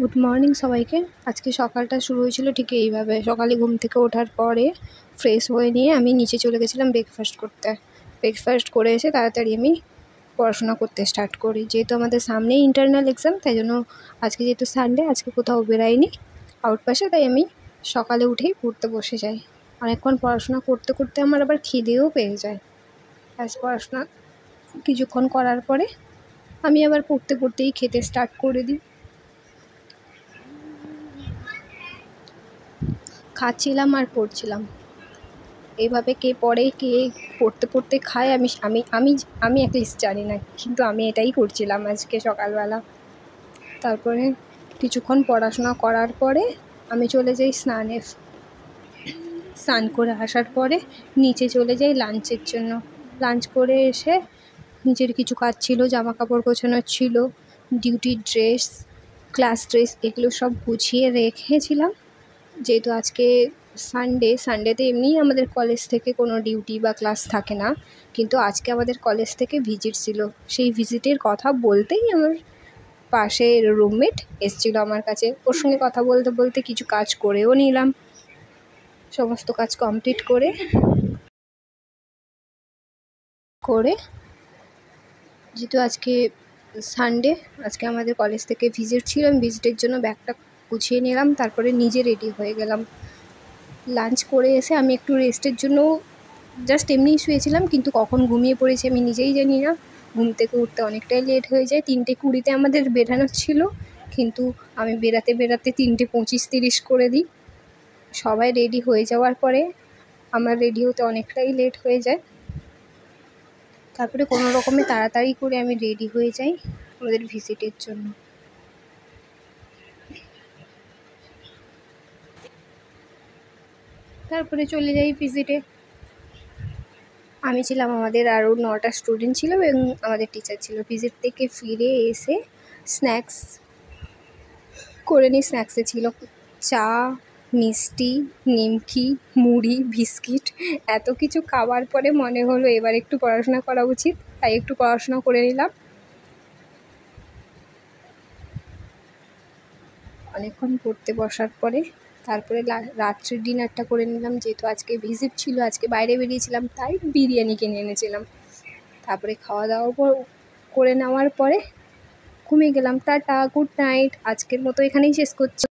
Good morning সবাইকে। আজকে সকালটা শুরু হয়েছিল ঠিক এইভাবে। সকালে ঘুম থেকে ওঠার পরে ফ্রেশ হয়ে নিয়ে আমি নিচে চলে গেছিলাম ব্রেকফাস্ট করতে। ব্রেকফাস্ট করে এসে তাড়াতাড়ি আমি পড়াশোনা করতে স্টার্ট করি। যেহেতু আমাদের সামনেই ইন্টারনাল এক্সাম, তাই জন্য আজকে যেহেতু সানডে, আজকে কোথাও বেরাইনি আউটপাসে, তাই আমি সকালে উঠেই পড়তে বসে যাই। অনেকক্ষণ পড়াশোনা করতে করতে আমার আবার খিদেও পেয়ে যায়। পড়াশোনা কিছুক্ষণ করার পরে আমি আবার পড়তে পড়তেই খেতে স্টার্ট করে দিই। খাচ্ছিলাম আর পড়ছিলাম। এইভাবে কে পড়ে কে পড়তে পড়তে খায় আমি আমি আমি আমি অ্যাটলিস্ট জানি না, কিন্তু আমি এটাই করছিলাম আজকে সকালবেলা। তারপরে কিছুক্ষণ পড়াশোনা করার পরে আমি চলে যাই স্নানে। স্নান করে আসার পরে নিচে চলে যাই লাঞ্চের জন্য। লাঞ্চ করে এসে নিজের কিছু কাজ ছিল, জামা কাপড় গোছানোর ছিল, ডিউটির ড্রেস, ক্লাস ড্রেস, এগুলো সব গুছিয়ে রেখেছিলাম। যেহেতু আজকে সানডেতে এমনিই আমাদের কলেজ থেকে কোনো ডিউটি বা ক্লাস থাকে না, কিন্তু আজকে আমাদের কলেজ থেকে ভিজিট ছিল। সেই ভিজিটের কথা বলতেই আমার পাশের রুমমেট এসেছিলো আমার কাছে। ওর সঙ্গে কথা বলতে বলতে কিছু কাজ করেও নিলাম। সমস্ত কাজ কমপ্লিট করে যেহেতু আজকে সানডে, আজকে আমাদের কলেজ থেকে ভিজিট ছিল, আমি ভিজিটের জন্য ব্যাগটা গুছিয়ে নিলাম। তারপরে নিজে রেডি হয়ে গেলাম। লাঞ্চ করে এসে আমি একটু রেস্টের জন্য জাস্ট এমনিই শুয়েছিলাম, কিন্তু কখন ঘুমিয়ে পড়েছি আমি নিজেই জানি না। ঘুম থেকে উঠতে অনেকটাই লেট হয়ে যায়। 3:20 আমাদের বেরানোর ছিল, কিন্তু আমি বেরাতে 3:25-30 করে দিই। সবাই রেডি হয়ে যাওয়ার পরে আমার রেডি হতে অনেকটাই লেট হয়ে যায়। তারপরে কোনো রকমে তাড়াতাড়ি করে আমি রেডি হয়ে যাই আমাদের ভিজিটের জন্য। তারপরে চলে যাই ভিজিটে। আমি ছিলাম, আমাদের আরও 9টা স্টুডেন্ট ছিল এবং আমাদের টিচার ছিল। ভিজিট থেকে ফিরে এসে স্ন্যাক্স করে নিই। স্ন্যাক্সে ছিল চা, মিষ্টি, নিমকি, মুড়ি, বিস্কিট। এত কিছু খাওয়ার পরে মনে হলো এবার একটু পড়াশোনা করা উচিত, তাই একটু পড়াশোনা করে নিলাম। অনেকক্ষণ পড়তে বসার পরে তারপরে রাত্রির ডিনারটা করে নিলাম। যেহেতু আজকে ভিজিট ছিল, আজকে বাইরে বেরিয়েছিলাম, তাই বিরিয়ানি কিনে এনেছিলাম। তারপরে খাওয়া দাওয়া করে নেওয়ার পরে ঘুমিয়ে গেলাম। Tata, good night. আজকের মতো এখানেই শেষ করছি।